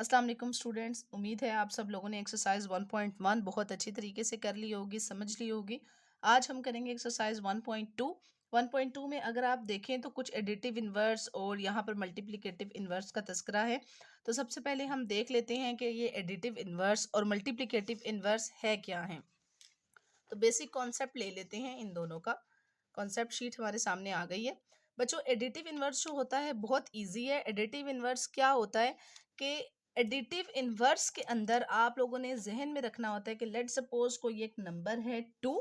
अस्सलाम वालेकुम स्टूडेंट्स, उम्मीद है आप सब लोगों ने एक्सरसाइज 1.1 बहुत अच्छी तरीके से कर ली होगी, समझ ली होगी। आज हम करेंगे एक्सरसाइज 1.2। 1.2 में अगर आप देखें तो कुछ एडिटिव इन्वर्स और यहाँ पर मल्टीप्लिकेटिव इन्वर्स का तस्करा है। तो सबसे पहले हम देख लेते हैं कि ये एडिटिव इन्वर्स और मल्टीप्लिकेटिव इन्वर्स है क्या है। तो बेसिक कॉन्सेप्ट ले लेते हैं इन दोनों का। कॉन्सेप्ट शीट हमारे सामने आ गई है। बच्चों, एडिटिव इन्वर्स जो होता है बहुत इजी है। एडिटिव इन्वर्स क्या होता है कि एडिटिव इन्वर्स के अंदर आप लोगों ने जहन में रखना होता है कि लेट सपोज कोई एक नंबर है 2।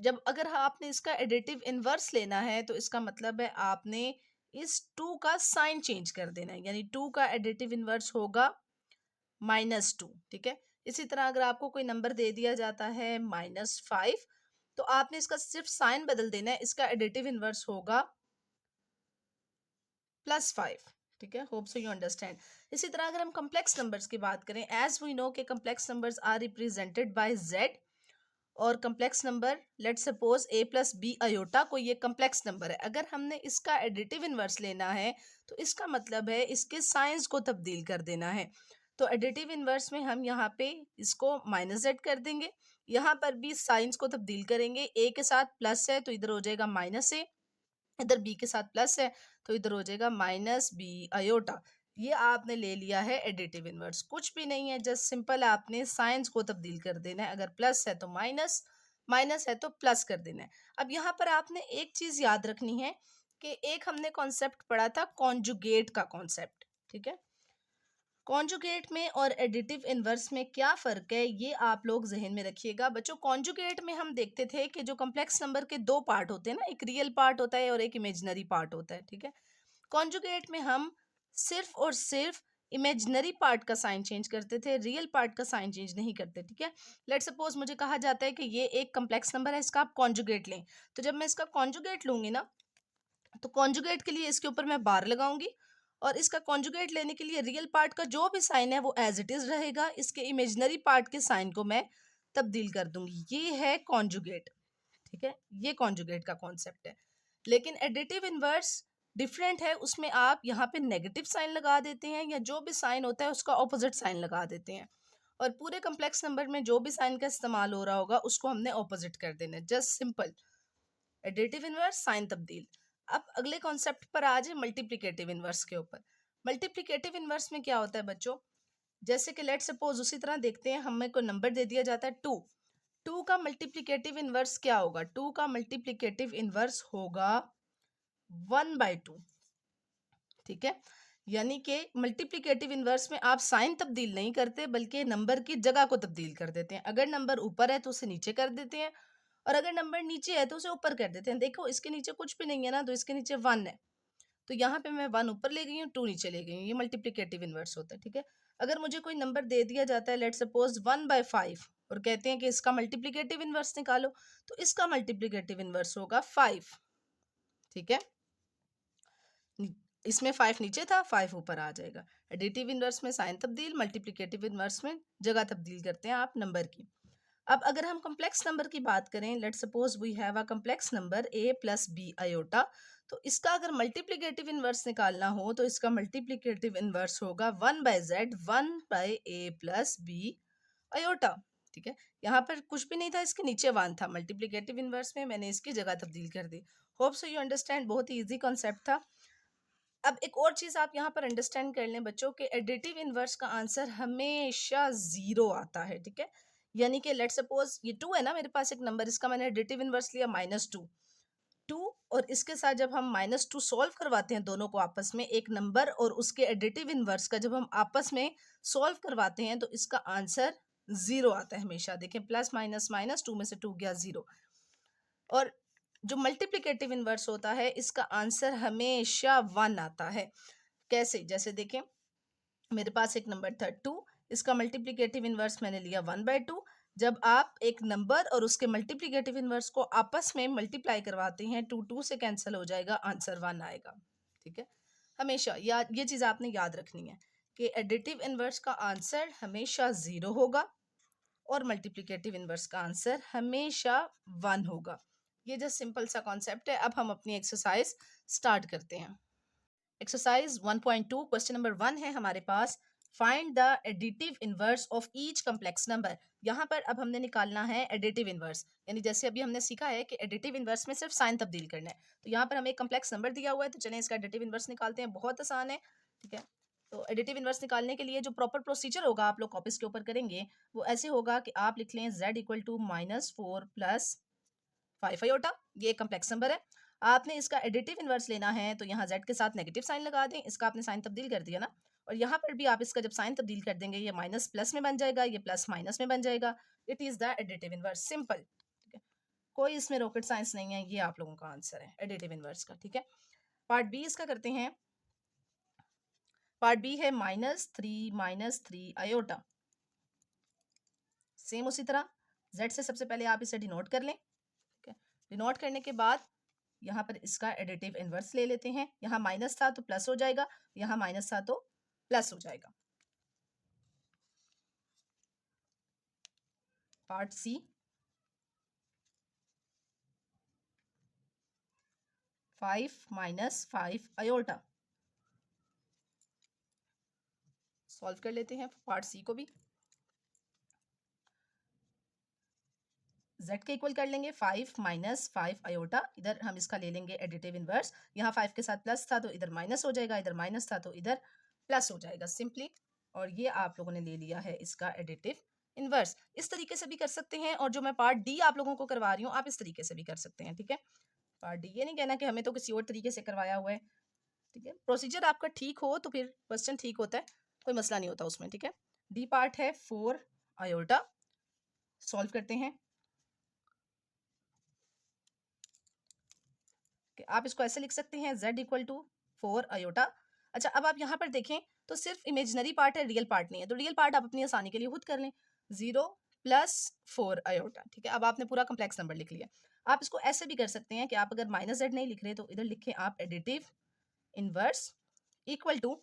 जब अगर आपने इसका एडिटिव इन्वर्स लेना है तो इसका मतलब है आपने इस 2 का साइन चेंज कर देना है, यानी 2 का एडिटिव इन्वर्स होगा -2। ठीक है। इसी तरह अगर आपको कोई नंबर दे दिया जाता है -5, तो आपने इसका सिर्फ साइन बदल देना है, इसका एडिटिव इन्वर्स होगा +5। ठीक है, होप सो यू अंडरस्टैंड। इसी तरह अगर हम कम्प्लेक्स नंबर्स की बात करें, एज वी नो के complex numbers are represented by Z। और complex number let suppose a+b iota कोई ये कम्प्लेक्स नंबर है, अगर हमने इसका एडिटिव इन्वर्स लेना है तो इसका मतलब है इसके साइंस को तब्दील कर देना है। तो एडिटिव इन्वर्स में हम यहाँ पे इसको -z कर देंगे, यहाँ पर भी साइंस को तब्दील करेंगे। a के साथ प्लस है तो इधर हो जाएगा -a, इधर b के साथ प्लस है तो इधर हो जाएगा -b अयोटा। ये आपने ले लिया है एडिटिव इनवर्स, कुछ भी नहीं है, जस्ट सिंपल आपने साइंस को तब्दील कर देना है। अगर प्लस है तो माइनस, माइनस है तो प्लस कर देना है। अब यहाँ पर आपने एक चीज याद रखनी है कि एक हमने कॉन्सेप्ट पढ़ा था कॉन्जुगेट का कॉन्सेप्ट। ठीक है, कॉन्जुगेट में और एडिटिव इनवर्स में क्या फ़र्क है ये आप लोग जहन में रखिएगा। बच्चों, कॉन्जुगेट में हम देखते थे कि जो कम्प्लेक्स नंबर के दो पार्ट होते हैं ना, एक रियल पार्ट होता है और एक इमेजिनरी पार्ट होता है। ठीक है, कॉन्जुगेट में हम सिर्फ और सिर्फ इमेजिनरी पार्ट का साइन चेंज करते थे, रियल पार्ट का साइन चेंज नहीं करते। ठीक है, लेट सपोज मुझे कहा जाता है कि ये एक कम्प्लेक्स नंबर है, इसका आप कॉन्जुगेट लें। तो जब मैं इसका कॉन्जुगेट लूंगी ना, तो कॉन्जुगेट के लिए इसके ऊपर मैं बार लगाऊंगी और इसका कॉन्जुगेट लेने के लिए रियल पार्ट का जो भी साइन है वो एज इट इज रहेगा, इसके इमेजिनरी पार्ट के साइन को मैं तब्दील कर दूंगी। ये है कॉन्जुगेट। ठीक है, ये कॉन्जुगेट का कॉन्सेप्ट है। लेकिन एडिटिव इनवर्स डिफरेंट है, उसमें आप यहाँ पे नेगेटिव साइन लगा देते हैं या जो भी साइन होता है उसका ऑपोजिट साइन लगा देते हैं, और पूरे कम्प्लेक्स नंबर में जो भी साइन का इस्तेमाल हो रहा होगा उसको हमने ऑपोजिट कर देना है। Just simple additive inverse, sign तब्दील। अब अगले कॉन्सेप्ट पर आ जाए मल्टीप्लिकेटिव इनवर्स के ऊपर। मल्टीप्लिकेटिव इनवर्स में क्या होता है बच्चों, जैसे कि लेट सपोज उसी तरह देखते हैं, हमें कोई नंबर दे दिया जाता है 2। 2 का मल्टीप्लिकेटिव इनवर्स क्या होगा? 2 का मल्टीप्लिकेटिव इनवर्स होगा 1/2। ठीक है, यानी कि मल्टीप्लिकेटिव इनवर्स में आप साइन तब्दील नहीं करते बल्कि नंबर की जगह को तब्दील कर देते हैं। अगर नंबर ऊपर है तो उसे नीचे कर देते हैं, और अगर नंबर नीचे है तो उसे ऊपर कर देते हैं। देखो, इसके नीचे कुछ भी नहीं है ना, तो इसके नीचे 1 है, तो यहाँ पे मैं 1 ऊपर ले गई हूँ, 2 नीचे ले गई हूँ। ये मल्टीप्लिकेटिव इनवर्स होता है। ठीक है, अगर मुझे कोई नंबर दे दिया जाता है लेट सपोज 1/5 और कहते हैं कि इसका मल्टीप्लिकेटिव इनवर्स निकालो, तो इसका मल्टीप्लिकेटिव इनवर्स होगा 5। ठीक है, इसमें 5 नीचे था, 5 ऊपर आ जाएगा। एडिटिव इनवर्स में साइन तब्दील, मल्टीप्लिकेटिव इनवर्स में जगह तब्दील करते हैं आप नंबर की। अब अगर हम कम्प्लेक्स नंबर की बात करें, let suppose we have a complex number a+b iota, तो इसका अगर मल्टीप्लिकेटिव इनवर्स निकालना हो तो इसका मल्टीप्लिकेटिव इनवर्स होगा 1/z 1/a+b अयोटा। ठीक है, यहाँ पर कुछ भी नहीं था, इसके नीचे 1 था, मल्टीप्लिकेटिव इनवर्स में मैंने इसकी जगह तब्दील कर दी। होप सो यू अंडरस्टैंड, बहुत ही ईजी कॉन्सेप्ट था। अब एक और चीज आप यहाँ पर अंडरस्टैंड कर लें बच्चों के एडिटिव इनवर्स का आंसर हमेशा 0 आता है। ठीक है, यानी कि लेट सपोज ये 2 है ना मेरे पास एक नंबर, इसका मैंने एडिटिव इनवर्स लिया -2। 2 और इसके साथ जब हम -2 सॉल्व करवाते हैं दोनों को आपस में, एक नंबर और उसके एडिटिव इनवर्स का जब हम आपस में सॉल्व करवाते हैं तो इसका आंसर 0 आता है हमेशा। देखें, प्लस माइनस माइनस, 2 में से 2 गया 0। और जो मल्टीप्लिकेटिव इनवर्स होता है इसका आंसर हमेशा 1 आता है। कैसे? जैसे देखें, मेरे पास एक नंबर था 2, इसका मल्टीप्लिकेटिव इनवर्स मैंने लिया 1/2। जब आप एक नंबर और उसके मल्टीप्लिकेटिव इनवर्स को आपस में मल्टीप्लाई करवाते हैं, 2 2 से कैंसिल हो जाएगा, आंसर 1 आएगा। ठीक है, हमेशा याद, ये चीज़ आपने याद रखनी है कि एडिटिव इनवर्स का आंसर हमेशा 0 होगा और मल्टीप्लिकेटिव इनवर्स का आंसर हमेशा 1 होगा। ये जस्ट सिंपल सा कॉन्सेप्ट है। अब हम अपनी एक्सरसाइज स्टार्ट करते हैं। एक्सरसाइज 1.2 क्वेश्चन नंबर 1 है हमारे पास। Find the additive inverse of each complex number. यहाँ पर अब हमने निकालना है एडिटिव इनवर्स, यानी जैसे अभी हमने सीखा है कि एडिटिव इनवर्स में सिर्फ साइन तब्दील करना है, तो यहाँ पर हमें एक कम्प्लेक्स नंबर दिया हुआ है, तो चलें इसका एडिटिव इनवर्स निकालते हैं। बहुत आसान है, ठीक है। तो एडिटिव इनवर्स निकालने के लिए जो प्रॉपर प्रोसीजर होगा आप लोग कॉपीज के ऊपर करेंगे, वो ऐसे होगा कि आप लिख लें z इक्वल टू -4 + 5 आयोटा, ये कम्प्लेक्स नंबर है। आपने इसका एडिटिव इनवर्स लेना है, तो यहाँ z के साथ नेगेटिव साइन लगा दें, इसका आपने साइन तब्दील कर दिया ना, और यहाँ पर भी आप इसका जब साइन तब्दील कर देंगे, ये माइनस प्लस में बन जाएगा, ये प्लस माइनस में बन जाएगा। It is the additive inverse, simple, ठीक है। कोई इसमें रॉकेट साइंस नहीं है, ये आप लोगों का आंसर है एडिटिव इनवर्स का, ठीक है। पार्ट बी इसका करते हैं। पार्ट बी है -3 आयोटा। सेम उसी तरह z से सबसे पहले आप इसे डिनोट कर लें, ठीक है। डिनोट करने के बाद यहाँ पर इसका एडिटिव इनवर्स ले लेते हैं। यहाँ माइनस था तो प्लस हो जाएगा, यहाँ माइनस था तो प्लस हो जाएगा। पार्ट सी, -5 आयोटा। सॉल्व कर लेते हैं पार्ट सी को भी। z के इक्वल कर लेंगे 5 आयोटा, इधर हम इसका ले लेंगे एडिटिव इनवर्स। यहाँ 5 के साथ प्लस था तो इधर माइनस हो जाएगा, इधर माइनस था तो इधर प्लस हो जाएगा सिंपली। और ये आप लोगों ने ले लिया है इसका एडिटिव इनवर्स। इस तरीके से भी कर सकते हैं, और जो मैं पार्ट डी आप लोगों को करवा रही हूँ, आप इस तरीके से भी कर सकते हैं, ठीक है। पार्ट डी ये नहीं कहना कि हमें तो किसी और तरीके से करवाया हुआ है, ठीक है। प्रोसीजर आपका ठीक हो तो फिर क्वेश्चन ठीक होता है, कोई मसला नहीं होता उसमें, ठीक है। डी पार्ट है 4 आयोटा। सॉल्व करते हैं कि आप इसको ऐसे लिख सकते हैं z इक्वल टू 4 आयोटा। अच्छा, अब आप यहाँ पर देखें तो सिर्फ इमेजिनरी पार्ट है, रियल पार्ट नहीं है, तो रियल पार्ट आप अपनी आसानी के लिए खुद कर लें। 0 + 4 आयोटा, ठीक है। अब आपने पूरा कम्प्लेक्स नंबर लिख लिया। आप इसको ऐसे भी कर सकते हैं कि आप अगर -z नहीं लिख रहे तो इधर लिखें आप एडिटिव इनवर्स इक्वल टू,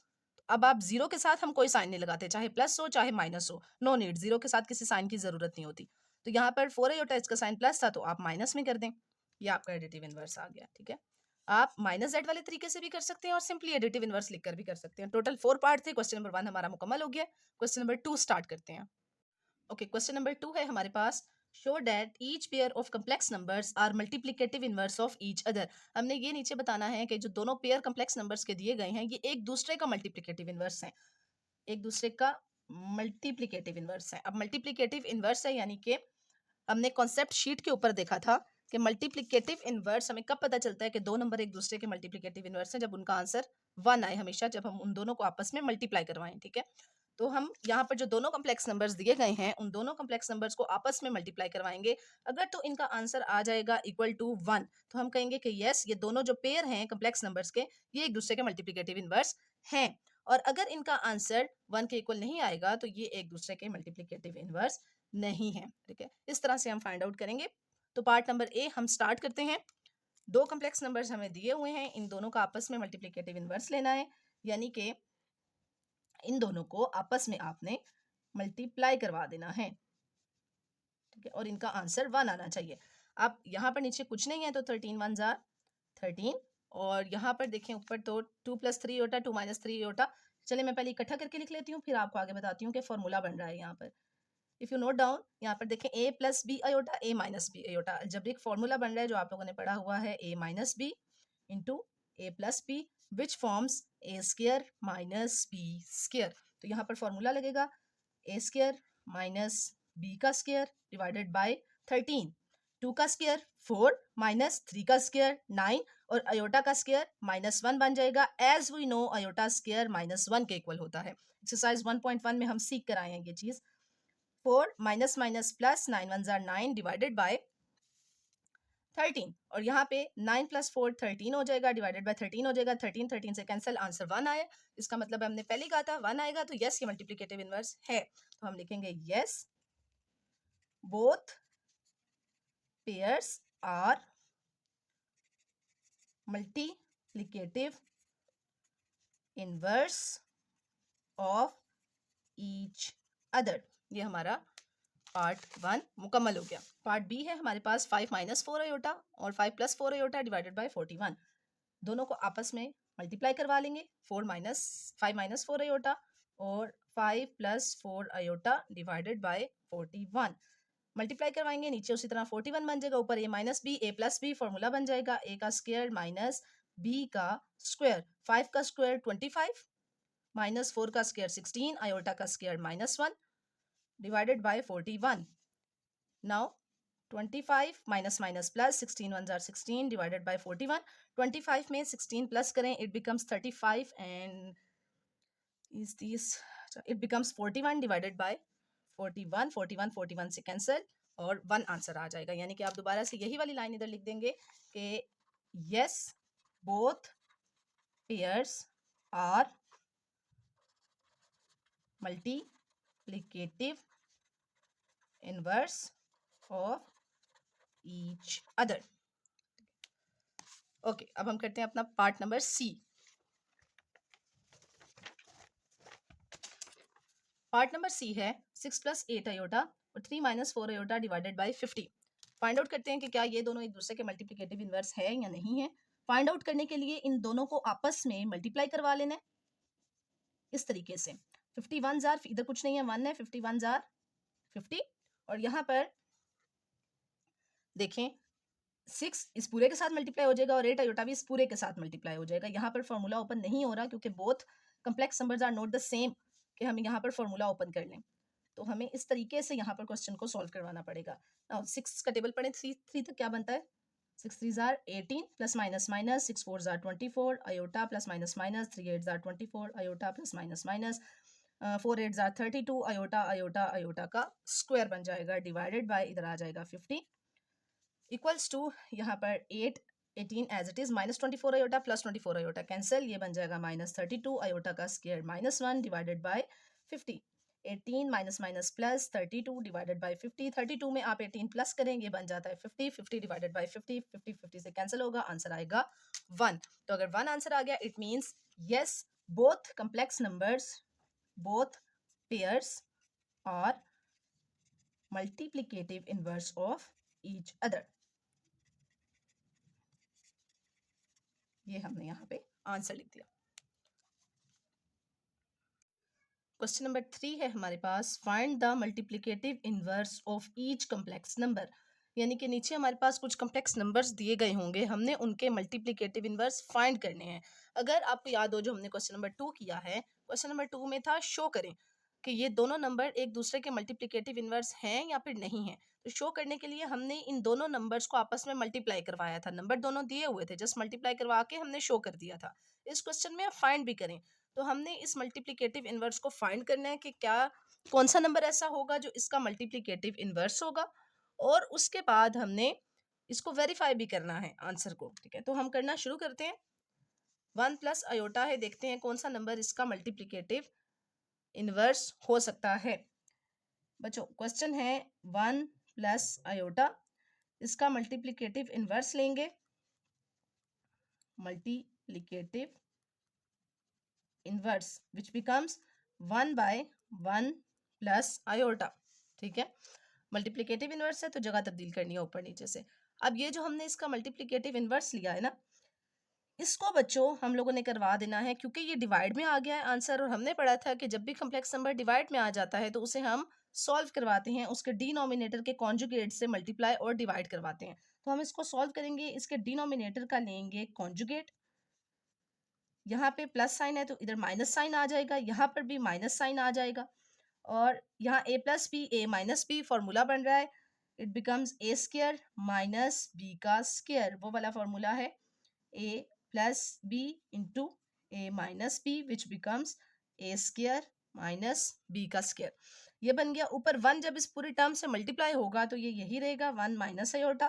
अब आप जीरो के साथ हम कोई साइन नहीं लगाते, चाहे प्लस हो चाहे माइनस हो, नो नीड, जीरो के साथ किसी साइन की जरूरत नहीं होती। तो यहाँ पर 4 आयोटा, इसका साइन प्लस था तो आप माइनस में कर दें, ये आपका एडिटिव इनवर्स आ गया, ठीक है। आप -z वाले तरीके से भी कर सकते हैं और सिंपली एडिटिव इनवर्स लिखकर भी कर सकते हैं। टोटल 4 पार्ट थे, क्वेश्चन नंबर 1 हमारा मुकम्मल हो गया। क्वेश्चन नंबर 2 स्टार्ट करते हैं। ओके, क्वेश्चन नंबर 2 है हमारे पास, show that each pair of complex numbers are multiplicative inverse of each other. हमने ये नीचे बताना है कि जो दोनों पेयर कम्प्लेक्स नंबर्स के दिए गए हैं, ये एक दूसरे का मल्टीप्लिकेटिव इनवर्स है, एक दूसरे का मल्टीप्लिकेटिव इनवर्स है। अब मल्टीप्लिकेटिव इनवर्स है, यानी कि हमने कॉन्सेप्ट शीट के ऊपर देखा था कि मल्टीप्लिकेटिव इनवर्स हमें कब पता चलता है कि दो नंबर एक दूसरे के मल्टीप्लिकेटिव इनवर्स हैं, जब उनका आंसर 1 आए, हमेशा जब हम उन दोनों को आपस में मल्टीप्लाई करवाएं, ठीक है। तो हम यहाँ पर जो दोनों कम्प्लेक्स नंबर्स दिए गए हैं, उन दोनों कम्प्लेक्स नंबर्स को आपस में मल्टीप्लाई करवाएंगे। अगर तो इनका आंसर आ जाएगा इक्वल टू 1, तो हम कहेंगे कि यस, ये दोनों जो पेयर हैं कम्प्लेक्स नंबर्स के, ये एक दूसरे के मल्टीप्लिकेटिव इनवर्स हैं। और अगर इनका आंसर 1 के इक्वल नहीं आएगा तो ये एक दूसरे के मल्टीप्लिकेटिव इनवर्स नहीं है, ठीक है। इस तरह से हम फाइंड आउट करेंगे। तो पार्ट नंबर ए हम स्टार्ट करते हैं। दो कम्प्लेक्स नंबर्स हमें दिए हुए हैं, इन दोनों का आपस में मल्टीप्लिकेटिव इनवर्स लेना है, यानी कि इन दोनों को आपस में आपने मल्टीप्लाई करवा देना है, ठीक है। और इनका आंसर 1 आना चाहिए। अब यहाँ पर नीचे कुछ नहीं है तो 13 1 जार 13, और यहाँ पर देखें ऊपर तो 2 + 3 होता, 2 - 3 होता। चलिए मैं पहले इकट्ठा करके लिख लेती हूँ, फिर आपको आगे बताती हूँ कि फॉर्मूला बन रहा है यहाँ पर। इफ यू नोट डाउन, यहाँ पर देखें a + b iota, a - b iota, algebraic formula बन रहा है जो आप लोगों ने पढ़ा हुआ है, a - b into a + b which forms a² - b²। तो यहाँ पर फॉर्मूला लगेगा a² - b² डिवाइडेड बाय 13, 2 का स्क्वायर 4 -3 का स्क्वायर 9, और अयोटा का स्क्वायर -1 बन जाएगा। As we know iota square -1 के इक्वल होता है। एक्सरसाइज 1.1 में हम सीख कर आए हैं ये चीज। 4 minus minus plus 9 1 jar 9 divided by 13, और यहाँ पे 9 + 4 13 हो जाएगा, डिवाइडेड बाय 13 हो जाएगा। 13 13 से कैंसिल, आंसर 1 आया। इसका मतलब हमने पहले कहा था 1 आएगा, तो यस ये मल्टीप्लिकेटिव इनवर्स है। तो हम लिखेंगे yes both pairs are multiplicative inverse of each other. ये हमारा पार्ट 1 मुकम्मल हो गया। पार्ट बी है हमारे पास 5 - 4 आयोटा और 5 + 4 आयोटा डिवाइडेड बाय 41। दोनों को आपस में मल्टीप्लाई करवा लेंगे। 5 - 4 आयोटा और 5 + 4 आयोटा डिवाइडेड बाय 41। मल्टीप्लाई करवाएंगे, नीचे उसी तरह 41 बन जाएगा, ऊपर a minus b, a plus b, formula बन जाएगा a का स्क्वायर माइनस b का स्क्वायर। 5 का स्क्वायर 25 माइनस 4 का स्क्वायर 16, आयोटा का square -1 divided by 41। Now 25 minus minus plus, 16 1 जार 16 डिवाइडेड बाय 41। 25 में 16 प्लस करें, it becomes 35 and is this, it becomes 41 divided by 41। 41 41 से कैंसिल और 1 आंसर आ जाएगा। यानी कि आप दोबारा से यही वाली लाइन इधर लिख देंगे कि yes both pairs are multiplicative inverse of each other। Okay, अब हम करते हैं अपना part number c. Part number c है 6 + 8 आयोटा और 3 - 4 iota divided by 50। Find out करते हैं कि क्या ये दोनों एक दूसरे के मल्टीप्लिकेटिव इनवर्स है या नहीं है। फाइंड आउट करने के लिए इन दोनों को आपस में मल्टीप्लाई करवा लेना है इस तरीके से। 51 जार, इधर कुछ नहीं है 1 है, 51 जार 50 और यहाँ पर देखें 6 इस पूरे के साथ मल्टीप्लाई हो जाएगा और 8 आयोटा भी इस पूरे के साथ मल्टीप्लाई हो जाएगा। यहाँ पर फॉर्मूला ओपन नहीं हो रहा क्योंकि both complex numbers are not the same कि हम यहाँ पर फॉर्मूला ओपन कर लें। तो हमें इस तरीके से यहाँ पर क्वेश्चन को सॉल्व करवाना पड़ेगा। नाउ 6 का टेबल पढ़ें, 3 तक क्या बनता है, 6 3 jar 18 plus minus minus 6 4 jar 24 iota plus minus minus 3 8 jar 24 iota plus minus minus 4 8 jar 32 iota iota iota का स्क्वायर बन जाएगा डिवाइडेड बाय इधर आ जाएगा 50 इक्वल्स टू यहाँ पर 8 18 as it is -24 iota plus 24 iota cancel, ये बन जाएगा -32 आयोटा का square -1 divided by 50। 18 minus minus plus 32 divided by 50। 32 में आप 18 प्लस करेंगे, ये बन जाता है 50। 50 डिवाइडेड बाय 50, 50 50 से कैंसिल होगा, आंसर आएगा 1। तो अगर 1 आंसर आ गया it means yes both complex numbers, both pairs are multiplicative inverse of each other. ये हमने यहाँ पे आंसर लिख दिया। क्वेश्चन नंबर 3 है हमारे पास, find the multiplicative inverse of each complex number. यानी कि नीचे हमारे पास कुछ कम्प्लेक्स नंबर्स दिए गए होंगे, हमने उनके मल्टीप्लिकेटिव इनवर्स फाइंड करने हैं। अगर आपको याद हो जो हमने क्वेश्चन नंबर 2 किया है, क्वेश्चन नंबर 2 में था शो करें कि ये दोनों नंबर एक दूसरे के मल्टीप्लिकेटिव इनवर्स हैं या फिर नहीं है। तो शो करने के लिए हमने इन दोनों नंबर्स को आपस में मल्टीप्लाई करवाया था, नंबर दोनों दिए हुए थे, जस्ट मल्टीप्लाई करवा के हमने शो कर दिया था। इस क्वेश्चन में आप फाइंड भी करें, तो हमने इस मल्टीप्लिकेटिव इनवर्स को फाइंड करना है कि क्या कौन सा नंबर ऐसा होगा जो इसका मल्टीप्लिकेटिव इनवर्स होगा, और उसके बाद हमने इसको वेरीफाई भी करना है आंसर को। ठीक है, तो हम करना शुरू करते हैं। 1 + आयोटा है, देखते हैं कौन सा नंबर इसका मल्टीप्लिकेटिव इनवर्स हो सकता है। बच्चों क्वेश्चन है 1 + आयोटा, इसका मल्टीप्लिकेटिव इनवर्स लेंगे, multiplicative inverse which becomes 1/1 + iota. ठीक है, मल्टीप्लिकेटिव इनवर्स है तो जगह तब्दील करनी है ऊपर नीचे से। अब ये जो हमने इसका मल्टीप्लिकेटिव इनवर्स लिया है ना, इसको बच्चों हम लोगों ने करवा देना है क्योंकि ये डिवाइड में आ गया है आंसर, और हमने पढ़ा था कि जब भी कम्प्लेक्स नंबर डिवाइड में आ जाता है तो उसे हम सॉल्व करवाते हैं, उसके डिनोमिनेटर के कॉन्जुगेट से मल्टीप्लाई और डिवाइड करवाते हैं। तो हम इसको सॉल्व करेंगे, इसके डिनोमिनेटर का लेंगे कॉन्जुगेट, यहाँ पे प्लस साइन है तो इधर माइनस साइन आ जाएगा, यहाँ पर भी माइनस साइन आ जाएगा, और यहाँ a + b a - b formula बन रहा है, इट बिकम्स a² - b का स्क्वायर, वो वाला फॉर्मूला है a + b into a - b which becomes a² - b का स्क्वायर। ये बन गया। ऊपर 1 जब इस पूरी टर्म से मल्टीप्लाई होगा तो ये यही रहेगा 1 - आयोटा,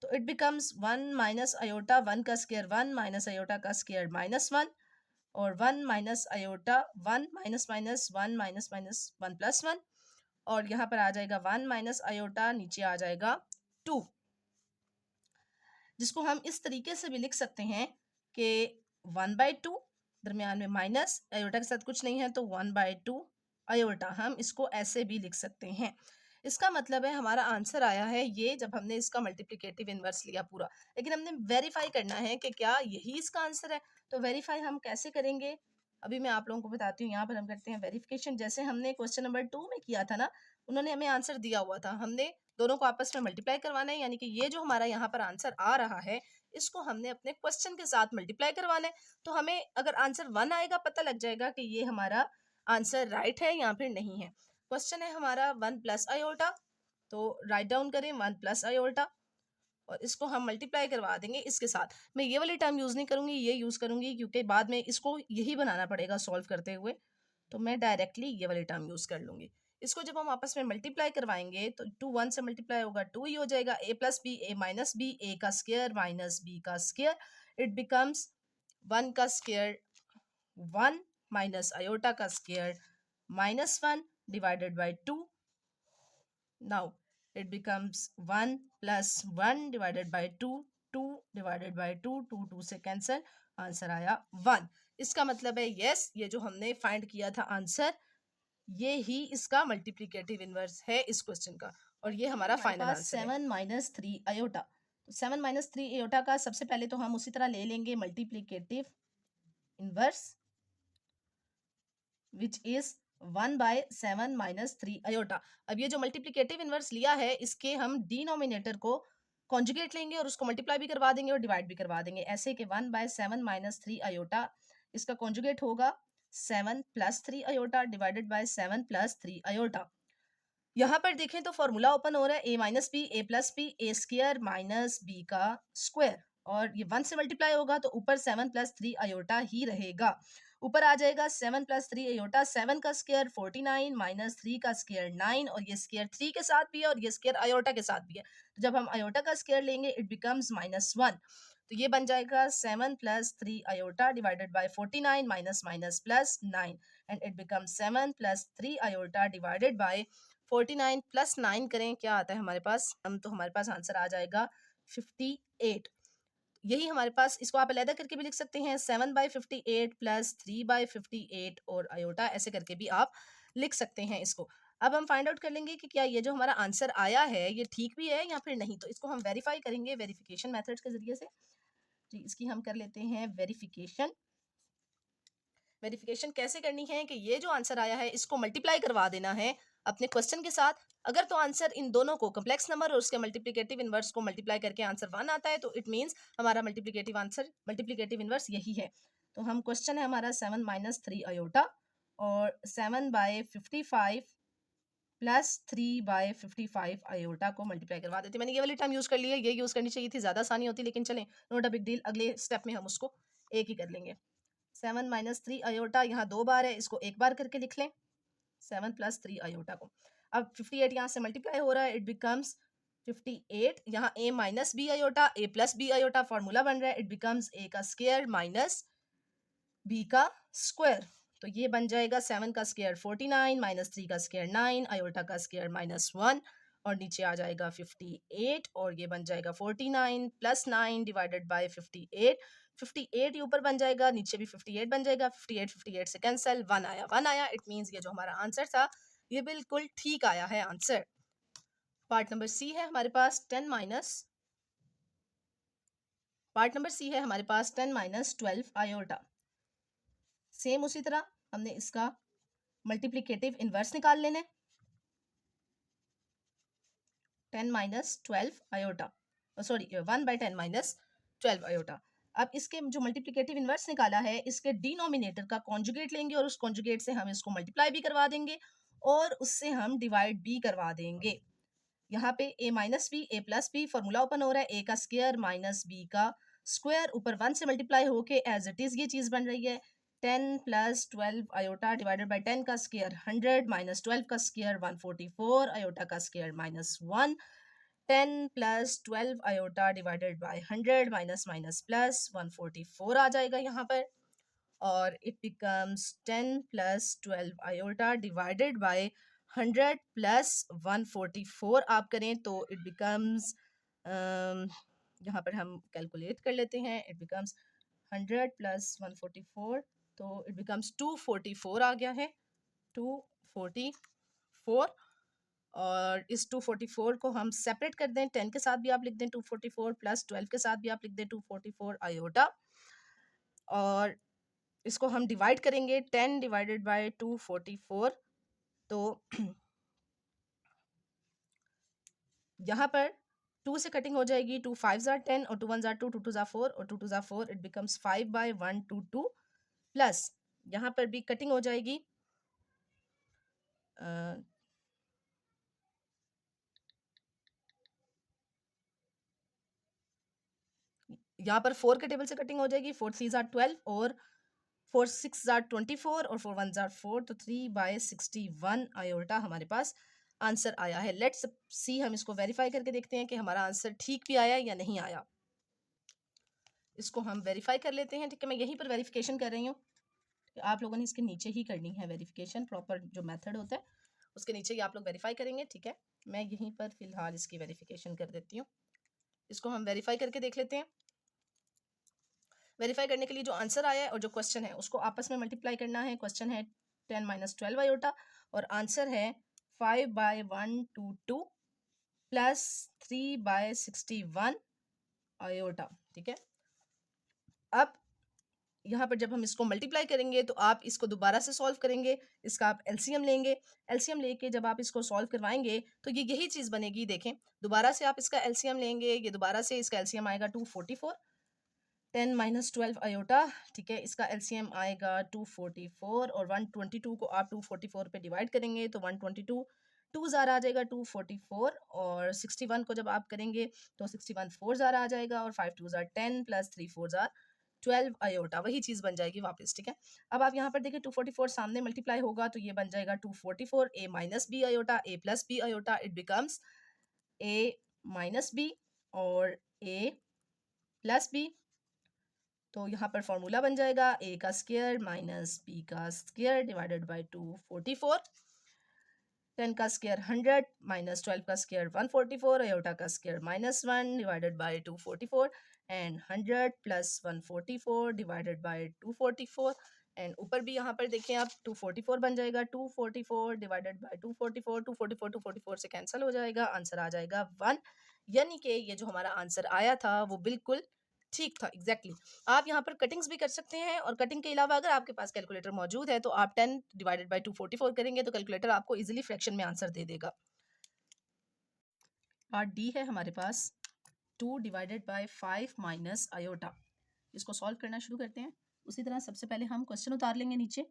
तो इट बिकम्स 1 - आयोटा, 1 का स्क्वायर 1 - आयोटा का स्क्वायर -1, और 1 - आयोटा 1 - 1 + 1, और यहाँ पर आ जाएगा 1 - आयोटा, नीचे आ जाएगा 2, जिसको हम इस तरीके से भी लिख सकते हैं कि 1/2, दरमियान में माइनस, आयोटा के साथ कुछ नहीं है तो 1/2 आयोटा, हम इसको ऐसे भी लिख सकते हैं। इसका मतलब है हमारा आंसर आया है ये, जब हमने इसका मल्टीप्लिकेटिव इनवर्स लिया पूरा, लेकिन हमने वेरीफाई करना है कि क्या यही इसका आंसर है। तो वेरीफाई हम कैसे करेंगे, अभी मैं आप लोगों को बताती हूँ, यहाँ पर हम करते हैं वेरिफिकेशन। जैसे हमने क्वेश्चन नंबर 2 में किया था ना, उन्होंने हमें आंसर दिया हुआ था, हमने दोनों को आपस में मल्टीप्लाई करवाना है, यानी कि ये जो हमारा यहाँ पर आंसर आ रहा है इसको हमने अपने क्वेश्चन के साथ मल्टीप्लाई करवाना है। तो हमें अगर आंसर 1 आएगा पता लग जाएगा कि ये हमारा आंसर राइट है या फिर नहीं है। क्वेश्चन है हमारा 1 प्लस आयोटा, तो राइट डाउन करें 1 प्लस आयोटा और इसको हम मल्टीप्लाई करवा देंगे इसके साथ। मैं ये वाली टर्म यूज़ नहीं करूँगी, ये यूज़ करूँगी क्योंकि बाद में इसको यही बनाना पड़ेगा सॉल्व करते हुए, तो मैं डायरेक्टली ये वाली टर्म यूज़ कर लूँगी। इसको जब हम आपस में मल्टीप्लाई करवाएंगे तो 2 1 से मल्टीप्लाई होगा 2 ही हो जाएगा। a plus B A minus B, A का स्क्वायर माइनस बी का स्क्वायर, इट बिकम्स 1 का स्क्वायर 1 माइनस आयोटा का square minus 1 divided by 2। Now it becomes 1 plus 1 divided by 2, 2 divided by 2, 2 2 से कैंसिल, आंसर आया 1। इसका मतलब है यस, ये जो हमने फाइंड किया था आंसर, ये ही इसका मल्टीप्लिकेटिव इनवर्स है इस क्वेश्चन का, और ये हमारा फाइनल आंसर है। 7 माइनस 3 आयोटा, तो 7 माइनस 3 आयोटा का सबसे पहले तो हम उसी तरह ले लेंगे multiplicative inverse, which is 1 by 7 minus 3 iota. अब ये जो मल्टीप्लिकेटिव इनवर्स लिया है इसके हम डिनोमिनेटर को कॉन्जुगेट लेंगे और उसको मल्टीप्लाई भी करवा देंगे और डिवाइड भी करवा देंगे, ऐसे कि 1 बाय 7 माइनस 3 आयोटा, इसका कॉन्जुगेट होगा 7 plus 3 iota divided bye 7 plus 3 iota. यहाँ पर देखें तो फॉर्मूला ओपन हो रहा है ए minus B a plus B A square minus B का स्क्वायर, और ये 1 से मल्टीप्लाई होगा तो ऊपर 7 प्लस 3 आयोटा ही रहेगा। ऊपर आ जाएगा 7 प्लस 3 आयोटा, 7 का स्क्वायर 49 माइनस 3 का स्क्वायर 9, और ये स्क्वायर 3 के साथ भी है और ये स्क्वायर आयोटा के साथ भी है, तो जब हम आयोटा का स्क्वायर लेंगे इट बिकम्स -1, तो ये बन जाएगा 7 plus 3 iota divided bye 49 minus minus plus 9, and it becomes 7 plus 3 iota divided bye 49 plus 9 करें, क्या आता है हमारे पास, हम तो हमारे पास आंसर आ जाएगा 58। यही हमारे पास, इसको आप अलग करके भी लिख सकते हैं 7 बाई 58 प्लस 3 बाई 58 और आयोटा, ऐसे करके भी आप लिख सकते हैं इसको। अब हम फाइंड आउट कर लेंगे कि क्या ये जो हमारा आंसर आया है ये ठीक भी है या फिर नहीं, तो इसको हम वेरीफाई करेंगे वेरिफिकेशन मेथड्स के जरिए से। जी, इसकी हम कर लेते हैं वेरिफिकेशन। वेरिफिकेशन कैसे करनी है कि ये जो आंसर आया है इसको मल्टीप्लाई करवा देना है अपने क्वेश्चन के साथ। अगर तो आंसर इन दोनों को, कम्प्लेक्स नंबर और उसके मल्टीप्लिकेटिव इनवर्स को मल्टीप्लाई करके आंसर 1 आता है तो इट मीन्स हमारा मल्टीप्लिकेटिव इनवर्स यही है। तो हम क्वेश्चन है हमारा 7 माइनस 3 आयोटा और 7 बाय 55 प्लस 3 बाय 55 आयोटा को मल्टीप्लाई करवा देते। मैंने ये वाली टर्म यूज कर ली है, ये यूज करनी चाहिए थी, ज्यादा आसानी होती, लेकिन चलें, नोट अ बिग डील, अगले स्टेप में हम उसको एक ही कर लेंगे। 7 माइनस 3 आयोटा यहाँ 2 बार है, इसको एक बार करके लिख लें 7 प्लस 3 आयोटा को। अब 58 यहाँ से मल्टीप्लाई हो रहा है, इट बिकम्स 58, यहाँ a minus b iota a plus b iota formula बन रहा है, इट बिकम्स a का स्क्वायर माइनस b का स्क्वायर, तो ये बन जाएगा 7 का स्क्वायर 49 माइनस 3 का स्क्वायर 9, आयोटा का स्क्वायर -1, और नीचे आ जाएगा 58 और ये बन जाएगा 49 प्लस 9 डिवाइडेड बाय 58। 58 ही ऊपर बन जाएगा, नीचे भी 58 बन जाएगा, 58 से कैंसिल, 1 आया 1 आया, इट मीन्स ये जो हमारा आंसर था ये बिल्कुल ठीक आया है आंसर। पार्ट नंबर सी है हमारे पास 10 माइनस, पार्ट नंबर सी है हमारे पास 10 माइनस 12 आयोटा। सेम उसी तरह हमने इसका मल्टीप्लिकेटिव इनवर्स निकाल लेना है, 10 minus 12 iota, sorry 1 by 10 minus 12 iota. अब इसके जो मल्टीप्लिकेटिव इनवर्स निकाला है इसके डिनोमिनेटर का कॉन्जुगेट लेंगे और उस कॉन्जुगेट से हम इसको मल्टीप्लाई भी करवा देंगे और उससे हम डिवाइड भी करवा देंगे। यहाँ पे a minus B a plus b formula open हो रहा है, a का स्क्वायर माइनस b का स्क्वायर, ऊपर 1 से मल्टीप्लाई होके एज इट इज ये चीज बन रही है 10 प्लस 12 आयोटा डिवाइडेड बाय 10 का स्क्वायर 100 माइनस 12 का स्क्वायर 144, आयोटा का square -1, 10 plus 12 iota divided bye 100 minus minus plus 144 आ जाएगा यहाँ पर, और it becomes 10 plus 12 iota divided bye 100 plus 144 आप करें तो इट बिकम्स, यहाँ पर हम कैलकुलेट कर लेते हैं, इट बिकम्स 100 प्लस 144, तो इट बिकम्स 244 आ गया है, 244, और इस 244 को हम सेपरेट कर दें, 10 के साथ भी आप लिख दें 244 प्लस 12 के साथ भी आप लिख दें 244 आयोटा, और इसको हम डिवाइड करेंगे 10 डिवाइडेड बाय 244, तो यहाँ पर 2 से कटिंग हो जाएगी, 2 5 जार 10 और 2 1 जार 2, 2 2 जार 4 और 2 2 जार 4, इट बिकम्स 5 बाय 122 प्लस यहाँ पर भी कटिंग हो जाएगी, यहाँ पर 4 के टेबल से कटिंग हो जाएगी, 4 3 जार 12 और 4 6 जार 24 और 4 1 जार 4, तो 3 बाय 61 आयोटा हमारे पास आंसर आया है। लेट्स सी, हम इसको वेरीफाई करके देखते हैं कि हमारा आंसर ठीक भी आया या नहीं आया। इसको हम वेरीफाई कर लेते हैं, ठीक है। मैं यहीं पर वेरिफिकेशन कर रही हूँ, आप लोगों ने इसके नीचे ही करनी है वेरिफिकेशन, प्रॉपर जो मेथड होता है उसके नीचे ही आप लोग वेरीफाई करेंगे, ठीक है। मैं यहीं पर फिलहाल इसकी वेरिफिकेशन कर देती हूँ। इसको हम वेरीफाई करके देख लेते हैं। वेरीफाई करने के लिए जो आंसर आया है और जो क्वेश्चन है उसको आपस में मल्टीप्लाई करना है। क्वेश्चन है 10 माइनस 12 आयोटा और आंसर है 5 बाय 122 प्लस 3 बाय 61 आयोटा, ठीक है। अब यहाँ पर जब हम इसको मल्टीप्लाई करेंगे तो आप इसको दोबारा से सॉल्व करेंगे, इसका आप एलसीएम लेंगे। एलसीएम लेके जब आप इसको सॉल्व करवाएंगे तो ये यही चीज़ बनेगी। देखें, दोबारा से आप इसका एलसीएम लेंगे, ये दोबारा से इसका एलसीएम आएगा 244, 10 माइनस 12 आयोटा, ठीक है। इसका एलसीएम आएगा 244 और 122 को आप 244 पे डिवाइड करेंगे तो 122 2 ज़ार आ जाएगा 244 और 61 को जब आप करेंगे तो 61 4 ज़ार आ जाएगा और 5 2 ज़ार 10 प्लस 3 4 ज़ार 12 आयोटा, वही चीज़ बन जाएगी वापस, ठीक है। अब आप यहाँ पर देखिए 244 सामने मल्टीप्लाई होगा तो ये बन जाएगा 244 a minus b iota, a plus b iota, it becomes a minus b और a प्लस बी। तो यहाँ पर फॉर्मूला बन जाएगा a का स्क्वायर माइनस b का स्क्वायर डिवाइडेड बाय 244, 10 का स्क्वायर 100 माइनस 12 का स्क्वायर 144, आयोटा का square -1 divided by 244 and 100 plus 144 divided by 244 and ऊपर भी यहाँ पर देखें आप 244 बन जाएगा, 244 डिवाइडेड बाय 244, 244 244 से कैंसिल हो जाएगा, आंसर आ जाएगा 1। यानी कि ये जो हमारा आंसर आया था वो बिल्कुल ठीक था, एग्जैक्टली आप यहाँ पर कटिंग्स भी कर सकते हैं और कटिंग के अलावा अगर आपके पास कैलकुलेटर मौजूद है तो आप 10 डिवाइडेड बाय 244 करेंगे तो कैलकुलेटर आपको इजीली फ्रैक्शन में आंसर दे देगा। पार्ट डी है हमारे पास 2 डिवाइडेड बाय 5 माइनस आयोटा। इसको सॉल्व करना शुरू करते हैं। उसी तरह सबसे पहले हम क्वेश्चन उतार लेंगे नीचे,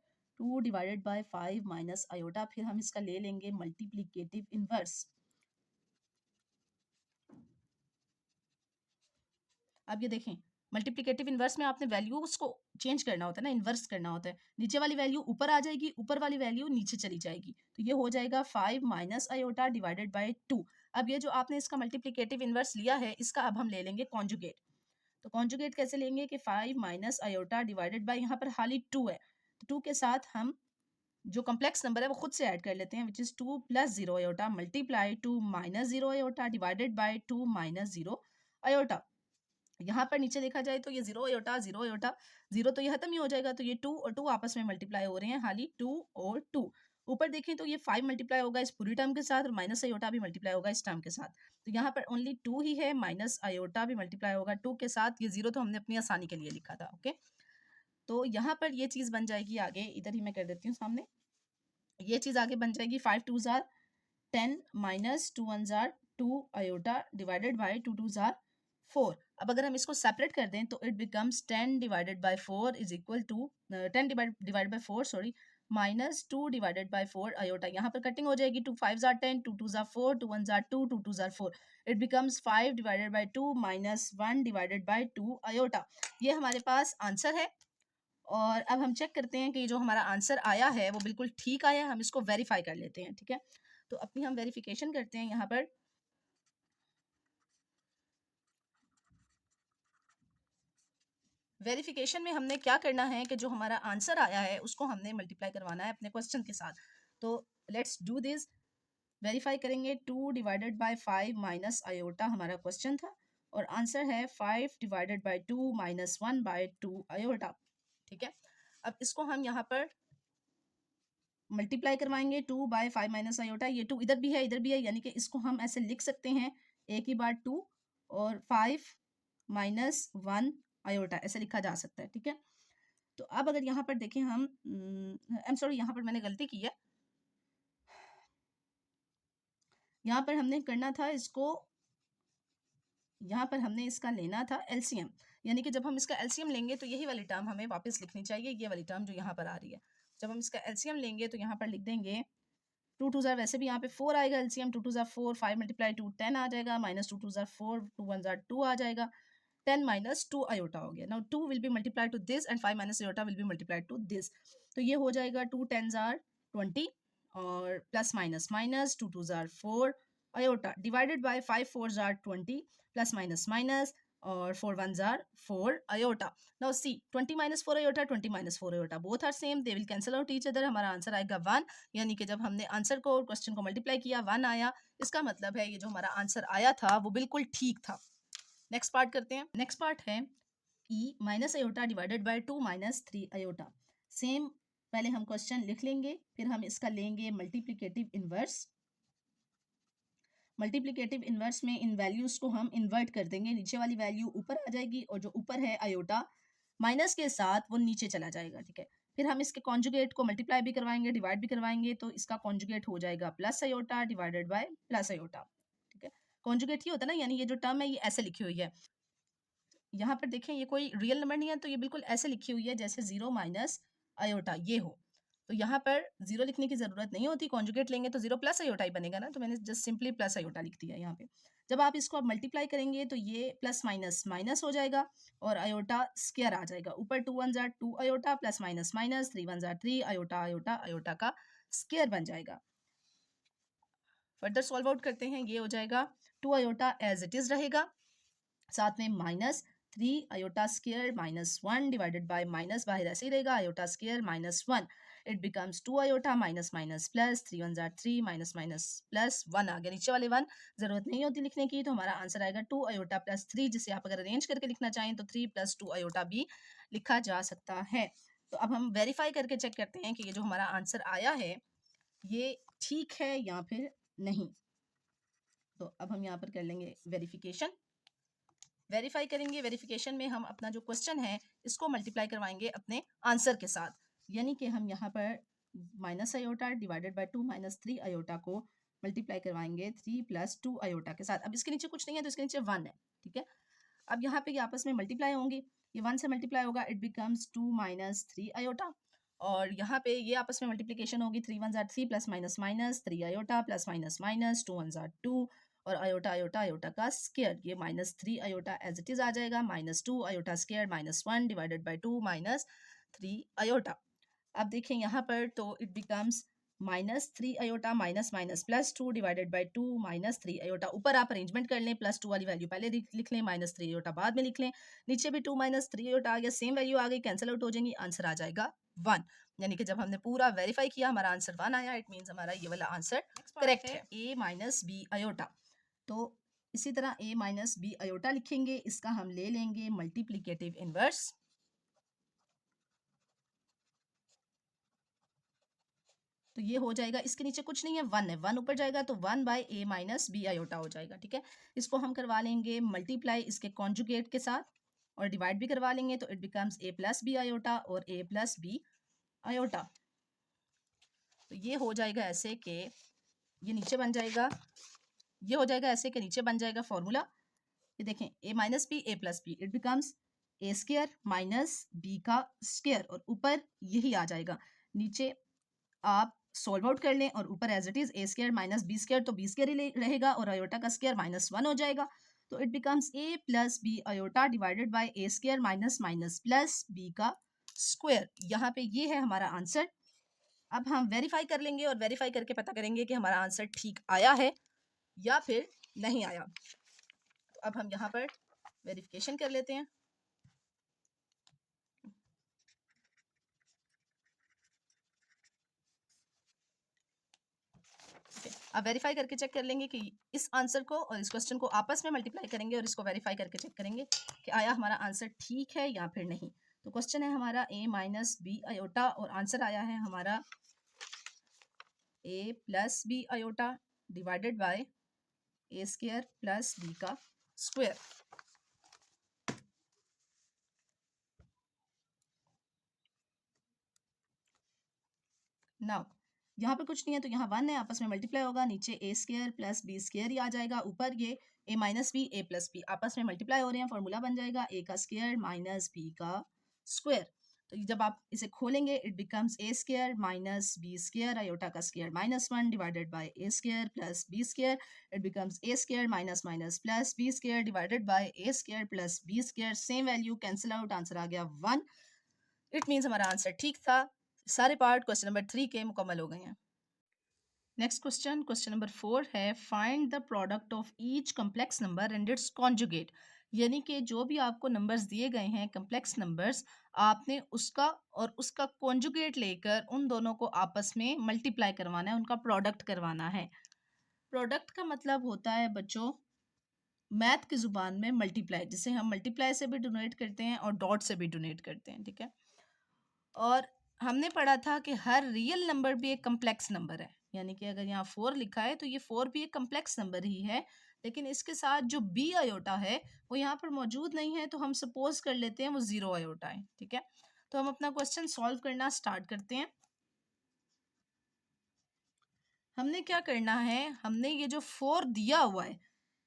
2 डिवाइडेड बाय 5 माइनस आयोटा, फिर हम इसका ले लेंगे मल्टीप्लीकेटिव इनवर्स। अब ये देखें, मल्टीप्लिकेटिव इन्वर्स में आपने वैल्यूज को चेंज करना होता है ना, इन्वर्स करना होता है। नीचे वाली वैल्यू ऊपर आ जाएगी, ऊपर वाली वैल्यू नीचे चली जाएगी, तो ये हो जाएगा 5 माइनस आयोटा डिवाइडेड बाय 2। अब ये जो आपने इसका मल्टीप्लिकेटिव इन्वर्स लिया है इसका अब हम ले लेंगे कॉन्जुगेट। तो कॉन्जुगेट कैसे लेंगे कि 5 माइनस आयोटा डिवाइडेड बाय, यहाँ पर खाली 2 है तो 2 के साथ हम जो कॉम्प्लेक्स नंबर है वो खुद से ऐड कर लेते हैं, which is 2 plus 0 iota multiply 2 minus 0 iota divided by 2 minus 0 iota. यहाँ पर नीचे देखा जाए तो ये 0 आयोटा 0 आयोटा 0 तो ये खत्म ही हो जाएगा, तो ये 2 और 2 आपस में मल्टीप्लाई हो रहे हैं, हाली 2 और 2। ऊपर देखें तो ये 5 मल्टीप्लाई होगा इस पूरी टर्म के साथ और माइनस आयोटा भी मल्टीप्लाई होगा इस टर्म के साथ, तो यहाँ पर ओनली 2 ही है, माइनस आयोटा भी मल्टीप्लाई होगा 2 के साथ, ये 0 तो हमने अपनी आसानी के लिए लिखा था, ओके। तो यहाँ पर ये चीज़ बन जाएगी आगे, इधर ही मैं कर देती हूँ सामने, ये चीज़ आगे बन जाएगी 5 2 जार 10 माइनस 2 1 जार 2 आयोटा डिवाइडेड बाय 2 2 जार 4। अब अगर हम इसको सेपरेट कर दें तो it becomes 10 divided by 4 is equal to 10 divide by 4 sorry minus 2 divided by 4 iota. यहाँ पर कटिंग हो जाएगी, 2 5 जार 10, 2 2 जार 4, 2 1 जार 2, 2 2 जार 4, it becomes 5 divided by 2 minus 1 divided by 2 iota. ये हमारे पास आंसर है और अब हम चेक करते हैं कि जो हमारा आंसर आया है वो बिल्कुल ठीक आया है, हम इसको वेरीफाई कर लेते हैं, ठीक है। तो अपनी हम वेरिफिकेशन करते हैं। यहाँ पर वेरिफिकेशन में हमने क्या करना है कि जो हमारा आंसर आया है उसको हमने मल्टीप्लाई करवाना है अपने क्वेश्चन के साथ। तो लेट्स डू दिस, वेरीफाई करेंगे 2 डिवाइडेड बाय 5 माइनस आयोटा हमारा क्वेश्चन था और आंसर है 5 divided by 2 minus 1 by 2 iota, ठीक है। अब इसको हम यहाँ पर मल्टीप्लाई करवाएंगे 2 बाय 5 माइनस आयोटा, ये 2 इधर भी है इधर भी है, यानी कि इसको हम ऐसे लिख सकते हैं एक ही बार 2 और 5 माइनस 1 आयोटा ऐसे लिखा जा सकता है, ठीक है। तो अब अगर यहाँ पर देखें हम, आई एम सॉरी, यहाँ पर मैंने गलती की है। यहाँ पर हमने करना था इसको, यहाँ पर हमने इसका लेना था एलसीएम, यानी कि जब हम इसका एलसीएम लेंगे तो यही वाली टर्म हमें वापस लिखनी चाहिए, ये वाली टर्म जो यहाँ पर आ रही है। जब हम इसका एलसीएम लेंगे तो यहाँ पर लिख देंगे 2 2 ज़ार, वैसे भी यहाँ पे 4 आएगा एलसीएम, 2 2 ज़ार 4, 5 मल्टीप्लाई 2 10 आ जाएगा, माइनस 2 2 ज़ार 4, 2 1 ज़ार 2 आ जाएगा, 10 माइनस 2 आयोटा हो गया। Now 2 will be multiplied to this and 5 minus iota will be multiplied to this. तो ये हो जाएगा 2 10 ज़ार 20 और प्लस माइनस माइनस 2 2 ज़ार 4 आयोटा डिवाइडेड बाय 5 4 ज़ार 20 प्लस माइनस माइनस और 4 1 ज़ार 4 iota. Now see 20 minus 4 iota, 20 minus 4 iota, both are same, they will cancel out each other. हमारा आंसर आएगा 1, यानी कि जब हमने आंसर को और क्वेश्चन को मल्टीप्लाई किया 1 आया। इसका मतलब है ये जो हमारा आंसर आया था वो बिल्कुल ठीक था। नेक्स्ट पार्ट करते हैं। नेक्स्ट पार्ट है e minus iota divided by 2 minus 3 iota. Same, पहले हम क्वेश्चन लिख लेंगे, फिर हम इसका लेंगे मल्टीप्लिकेटिव इनवर्स। मल्टीप्लिकेटिव इनवर्स में इन वैल्यूज को हम इन्वर्ट कर देंगे, नीचे वाली वैल्यू ऊपर आ जाएगी और जो ऊपर है आयोटा माइनस के साथ वो नीचे चला जाएगा, ठीक है। फिर हम इसके कॉन्जुगेट को मल्टीप्लाई भी करवाएंगे, डिवाइड भी करवाएंगे, तो इसका कॉन्जुगेट हो जाएगा plus iota divided bye plus iota, ठीक है। कॉन्जुगेट ही होता है ना, यानी ये जो टर्म है ये ऐसे लिखी हुई है। यहाँ पर देखें ये कोई रियल नंबर नहीं है, तो ये बिल्कुल ऐसे लिखी हुई है जैसे 0 माइनस आयोटा ये हो। तो यहाँ पर 0 लिखने की ज़रूरत नहीं होती, कॉन्जुगेट लेंगे तो 0 प्लस आयोटा ही बनेगा ना, तो मैंने जस्ट सिंपली प्लस आयोटा लिख दिया यहाँ पे। जब आप इसको अब मल्टीप्लाई करेंगे तो ये प्लस माइनस माइनस हो जाएगा और आयोटा स्क्वायर आ जाएगा। ऊपर 2 1 ज़ार 2 आयोटा प्लस माइनस माइनस 3 1 ज़ार 3 आयोटा आयोटा आयोटा का स्क्वायर बन जाएगा। फर्दर सॉल्व आउट करते हैं, ये हो जाएगा 2 आयोटा एज इट इज़ रहेगा, साथ में minus 3 iota square minus 1 divided by minus बाहर ऐसे ही रहेगा, iota square minus 1, it becomes 2 iota minus minus plus 3 1 ज़ार 3 माइनस माइनस प्लस 1 आ गया। नीचे वाले 1 जरूरत नहीं होती लिखने की, तो हमारा आंसर आएगा 2 आयोटा प्लस 3, जिसे आप अगर अरेंज करके लिखना चाहें तो 3 प्लस 2 आयोटा भी लिखा जा सकता है। तो अब हम वेरीफाई करके चेक करते हैं कि ये जो हमारा आंसर आया है ये ठीक है या फिर नहीं। तो अब हम यहाँ पर कर लेंगे वेरिफिकेशन, वेरीफाई करेंगे। वेरिफिकेशन में हम अपना जो क्वेश्चन है इसको मल्टीप्लाई करवाएंगे अपने आंसर के साथ, यानी कि हम यहाँ पर minus iota divided by 2 minus 3 iota को मल्टीप्लाई करवाएंगे 3 प्लस 2 आयोटा के साथ। अब इसके नीचे कुछ नहीं है तो इसके नीचे 1 है, ठीक है। अब यहाँ पे ये आपस में मल्टीप्लाई होंगे, ये 1 से मल्टीप्लाई होगा, इट बिकम्स 2 माइनस 3 आयोटा, और यहाँ पे ये आपस में मल्टीप्लिकेशन होगी, 3 1 ज़ार 3 plus minus minus 3 iota plus minus minus 2 1 ज़ार 2 और आयोटा आयोटा आयोटा का स्क्वायर, ये minus 3 iota as it is आ जाएगा, minus 2 iota square minus 1 divided by 2 minus 3 iota. अब देखें यहाँ पर तो it becomes minus 3 iota minus minus plus 2 divided by 2 minus 3 iota. ऊपर आप अरेंजमेंट कर लें, प्लस 2 वाली वैल्यू पहले लिख लें, माइनस 3 आयोटा बाद में लिख लें, नीचे भी 2 माइनस 3 आयोटा आ गया, सेम वैल्यू आ गई, कैंसिल आउट हो जाएंगी, आंसर आ जाएगा 1। यानी कि जब हमने पूरा वेरीफाई किया हमारा आंसर 1 आया, इट मीन्स हमारा ये वाला आंसर करेक्ट है, a माइनस बी आयोटा। तो इसी तरह a माइनस बी आयोटा लिखेंगे, इसका हम ले लेंगे मल्टीप्लिकेटिव इनवर्स। तो ये हो जाएगा, इसके नीचे कुछ नहीं है, 1 है, 1 ऊपर जाएगा तो 1 by a minus b iota हो जाएगा, ठीक है। इसको हम करवा लेंगे मल्टीप्लाई इसके कॉन्जुगेट के साथ और डिवाइड भी करवा लेंगे, तो it becomes a plus b iota और a प्लस बी आयोटा। तो ये हो जाएगा ऐसे कि ये नीचे बन जाएगा, ये हो जाएगा ऐसे कि नीचे बन जाएगा फॉर्मूला, ये देखें a minus b a plus b, it becomes a square minus b का स्क्वायर और ऊपर यही आ जाएगा, नीचे आप सॉल्व आउट कर लें और ऊपर as it is a square minus B square, तो बी स्क्वायर ही रहेगा और आयोटा का स्क्वायर माइनस 1 हो जाएगा, तो it becomes a plus b iota divided by a square minus minus plus b का स्क्वायर। यहाँ पे ये है हमारा आंसर। अब हम वेरीफाई कर लेंगे और वेरीफाई करके पता करेंगे कि हमारा आंसर ठीक आया है या फिर नहीं आया। तो अब हम यहाँ पर वेरिफिकेशन कर लेते हैं। अब वेरीफाई करके चेक कर लेंगे कि इस आंसर को और इस क्वेश्चन को आपस में मल्टीप्लाई करेंगे और इसको वेरीफाई करके चेक करेंगे कि आया हमारा आंसर ठीक है या फिर नहीं। तो क्वेश्चन है हमारा a माइनस बी आयोटा और आंसर आया है हमारा a plus b iota divided by a square plus b का स्क्वायर। नाउ यहाँ पे कुछ नहीं है तो यहाँ 1 है, आपस में मल्टीप्लाई होगा, नीचे ए स्क्वायर प्लस बी स्क्वायर ही आ जाएगा, ऊपर ये ए minus B a plus B आपस में मल्टीप्लाई हो रहे हैं, फॉर्मूला बन जाएगा ए का स्क्वायर माइनस बी का स्क्वायर। तो जब आप इसे खोलेंगे it becomes A square minus B square iota का square -1 divided by A square plus B square, it becomes A square minus minus plus B square divided by A square plus B square, same value cancel out, answer आ गया 1। It means हमारा answer ठीक था। सारे part question number 3 के मुकम्मल हो गए हैं। नेक्स्ट क्वेश्चन, क्वेश्चन नंबर 4 है find the product of each complex number and it's conjugate. यानी कि जो भी आपको नंबर्स दिए गए हैं कम्प्लेक्स नंबर्स, आपने उसका और उसका कॉन्जुगेट लेकर उन दोनों को आपस में मल्टीप्लाई करवाना है, उनका प्रोडक्ट करवाना है। प्रोडक्ट का मतलब होता है बच्चों मैथ की ज़ुबान में मल्टीप्लाई, जिसे हम मल्टीप्लाई से भी डोनेट करते हैं और डॉट से भी डोनेट करते हैं, ठीक है। और हमने पढ़ा था कि हर रियल नंबर भी एक कम्प्लेक्स नंबर है, यानी कि अगर यहाँ 4 लिखा है तो ये 4 भी एक कम्प्लेक्स नंबर ही है, लेकिन इसके साथ जो बी आयोटा है वो यहाँ पर मौजूद नहीं है, तो हम सपोज कर लेते हैं वो 0 आयोटा है, ठीक है। तो हम अपना क्वेश्चन सॉल्व करना स्टार्ट करते हैं। हमने क्या करना है, हमने ये जो 4 दिया हुआ है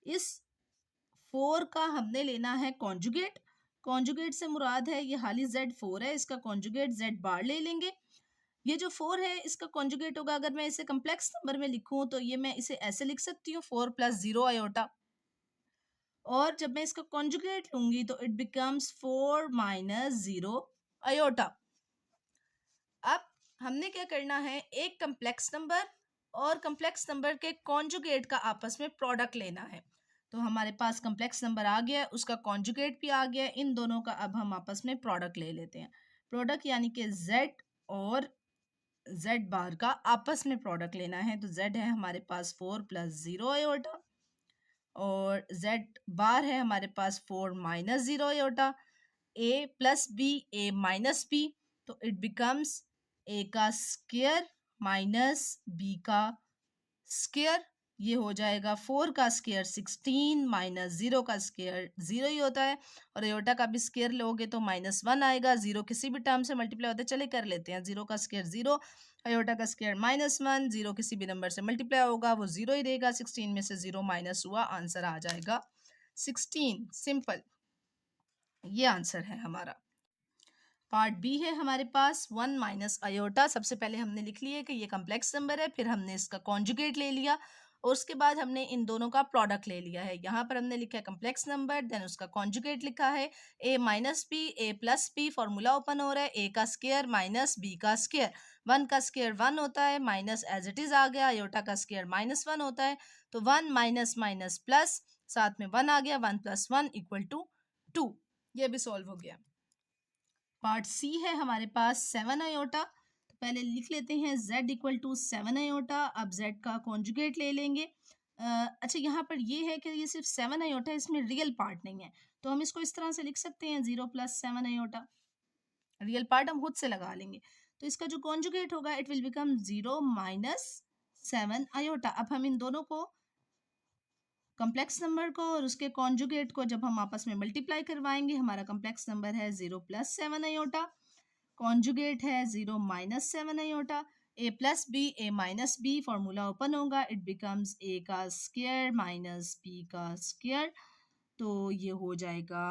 इस 4 का हमने लेना है कॉन्जुगेट। कॉन्जुगेट से मुराद है ये हाली Z4 है, इसका कॉन्जुगेट Z बार ले लेंगे। ये जो 4 है इसका कॉन्जुगेट होगा, अगर मैं इसे कम्प्लेक्स नंबर में लिखूं तो ये मैं इसे ऐसे लिख सकती हूँ 4 + 0 आयोटा, और जब मैं इसका कॉन्जुगेट लूंगी तो इट बिकम्स 4 - 0 आयोटा। अब हमने क्या करना है, एक कम्प्लेक्स नंबर और कम्प्लेक्स नंबर के कॉन्जुगेट का आपस में प्रोडक्ट लेना है। तो हमारे पास कम्प्लेक्स नंबर आ गया, उसका कॉन्जुगेट भी आ गया, इन दोनों का अब हम आपस में प्रोडक्ट ले लेते हैं। प्रोडक्ट यानी कि Z और Z बार का आपस में प्रोडक्ट लेना है। तो Z है हमारे पास 4 + 0 आयोटा और Z बार है हमारे पास 4 - 0 iota, a + b a - b, तो इट बिकम्स a का स्क्वायर माइनस b का स्क्वायर, ये हो जाएगा 4 का स्क्वायर 16 - 0 का स्क्वायर 0 ही होता है, और आयोटा का भी स्क्वायर लोगे तो -1 आएगा। 0 किसी भी टर्म से मल्टीप्लाई होता है, चले कर लेते हैं। 0 का स्क्वायर 0, आयोटा का स्क्वायर -1, 0 किसी भी नंबर से मल्टीप्लाई होगा वो 0 ही रहेगा। 16 में से 0 माइनस हुआ, आंसर आ जाएगा 16। सिंपल, ये आंसर है हमारा। पार्ट बी है हमारे पास 1 - आयोटा। सबसे पहले हमने लिख लिया कि ये कम्प्लेक्स नंबर है, फिर हमने इसका कॉन्जुगेट ले लिया और उसके बाद हमने इन दोनों का प्रोडक्ट ले लिया है। यहाँ पर हमने लिखा है कम्प्लेक्स नंबर, देन उसका कॉन्जुगेट लिखा है a - b a + b, formula open हो रहा है a का स्क्वायर माइनस b का स्क्वायर, 1 का स्क्वायर 1 होता है, माइनस एज इट इज आ गया, आयोटा का स्क्वायर -1 होता है, तो 1 माइनस माइनस प्लस, साथ में 1 आ गया, 1 + 1 = 2। ये भी सॉल्व हो गया। पार्ट सी है हमारे पास 7 आयोटा। तो पहले लिख लेते हैं z = 7 आयोटा। अब z का कॉन्जुगेट ले लेंगे। अच्छा, यहाँ पर ये है कि ये सिर्फ 7 आयोटा है, इसमें रियल पार्ट नहीं है, तो हम इसको इस तरह से लिख सकते हैं 0 + 7 आयोटा। रियल पार्ट हम खुद से लगा लेंगे, तो इसका जो कॉन्जुगेट होगा इट विल बिकम 0 - 7 आयोटा। अब हम इन दोनों को कम्प्लेक्स नंबर को और उसके कॉन्जुगेट को जब हम आपस में मल्टीप्लाई करवाएंगे, हमारा कम्प्लेक्स नंबर है 0 + 7 आयोटा, कॉन्जुगेट है 0 - 7 iota, a + b a - b, formula open होगा, इट बिकम्स a का स्क्वायर माइनस b का स्क्वायर, तो ये हो जाएगा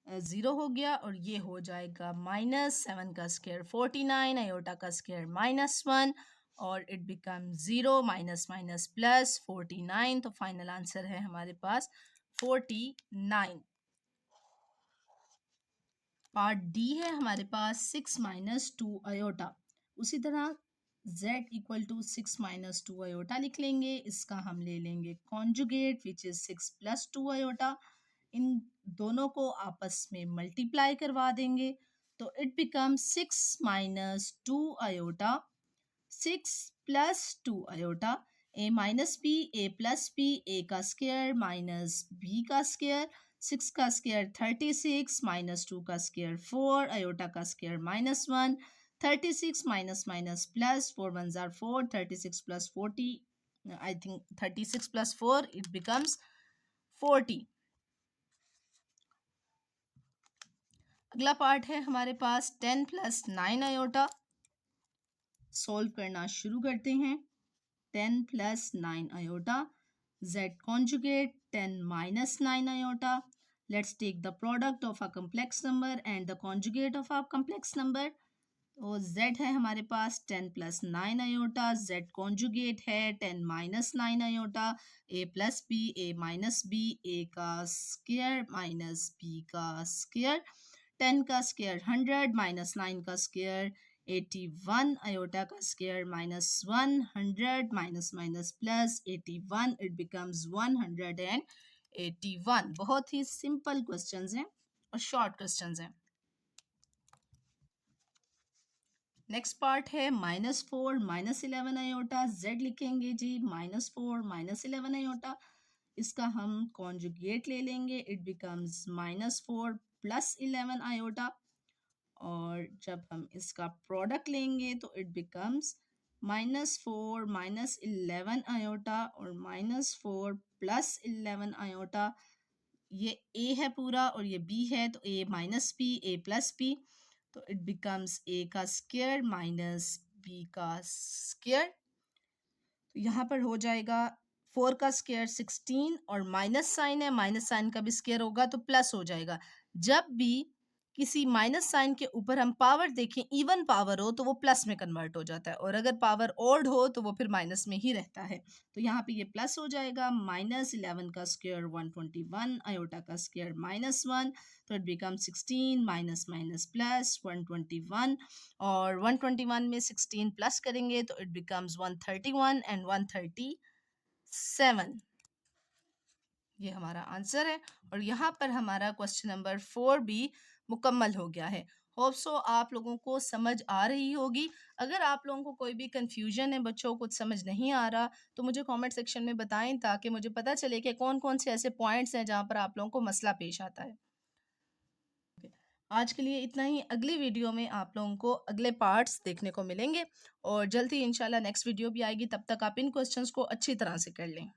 0 हो गया, और ये हो जाएगा -7 का स्क्वायर 49, आयोटा का स्क्वायर -1, और it become 0 minus minus plus 49, तो फाइनल आंसर है हमारे पास 49। पार्ट डी है हमारे पास 6 - 2 आयोटा। उसी तरह z = 6 - 2 आयोटा लिख लेंगे, इसका हम ले लेंगे कॉन्जुगेट विच इज 6 + 2 आयोटा, इन दोनों को आपस में मल्टीप्लाई करवा देंगे, तो it become 6 - 2 iota, 6 + 2 iota, a - b a + b, a का स्क्वायर माइनस b का स्क्वायर, 6 का स्क्वायर 36 - 2 का स्क्वायर 4, आयोटा का square -1, 36 minus minus plus 4 1s are 4, 36 + 40, I think 36 + 4 it becomes 40। अगला पार्ट है हमारे पास 10 + 9 आयोटा। सॉल्व करना शुरू करते हैं। 10 प्लस 9 आयोटा, z conjugate 10 minus 9 iota. Let's take the product of a complex number and the conjugate of a complex number. तो z है हमारे पास 10 प्लस 9 आयोटा, z कॉन्जुगेट है 10 minus 9 iota, a plus b, a minus b, a का square minus b का square, 10 का स्क्वायर 100 माइनस 9 का स्क्वायर 81, आयोटा का square minus 100 minus minus plus 81, it becomes 181। बहुत ही सिंपल क्वेश्चंस हैं और शॉर्ट क्वेश्चंस हैं। नेक्स्ट पार्ट है -4 -11 आयोटा, z लिखेंगे जी -4 -11 आयोटा, इसका हम कॉन्जुगेट ले लेंगे, इट बिकम्स -4 प्लस 11 आयोटा, और जब हम इसका प्रोडक्ट लेंगे तो इट बिकम्स -4 -11 आयोटा और -4 प्लस 11 आयोटा। ये a है पूरा और ये b है, तो a minus b, a plus b, तो इट बिकम्स a का स्क्वायर माइनस b का स्क्वायर। तो यहाँ पर हो जाएगा 4 का स्क्वायर 16 और माइनस साइन है, माइनस साइन का भी स्क्वायर होगा तो प्लस हो जाएगा। जब भी किसी माइनस साइन के ऊपर हम पावर देखें, इवन पावर हो तो वो प्लस में कन्वर्ट हो जाता है, और अगर पावर ऑड हो तो वो फिर माइनस में ही रहता है। तो यहाँ पे ये प्लस हो जाएगा, -11 का स्क्वायर 121, आयोटा का स्क्वायर -1, तो it become 16 minus minus plus 121, और 121 में 16 प्लस करेंगे तो इट बिकम्स 131 एंड 137। ये हमारा आंसर है, और यहाँ पर हमारा क्वेश्चन नंबर 4 भी मुकम्मल हो गया है। होप सो आप लोगों को समझ आ रही होगी। अगर आप लोगों को कोई भी कंफ्यूजन है, बच्चों कुछ समझ नहीं आ रहा, तो मुझे कमेंट सेक्शन में बताएं, ताकि मुझे पता चले कि कौन कौन से ऐसे पॉइंट्स हैं जहाँ पर आप लोगों को मसला पेश आता है। आज के लिए इतना ही। अगली वीडियो में आप लोगों को अगले पार्ट्स देखने को मिलेंगे, और जल्द ही इंशाल्लाह नेक्स्ट वीडियो भी आएगी। तब तक आप इन क्वेश्चंस को अच्छी तरह से कर लें।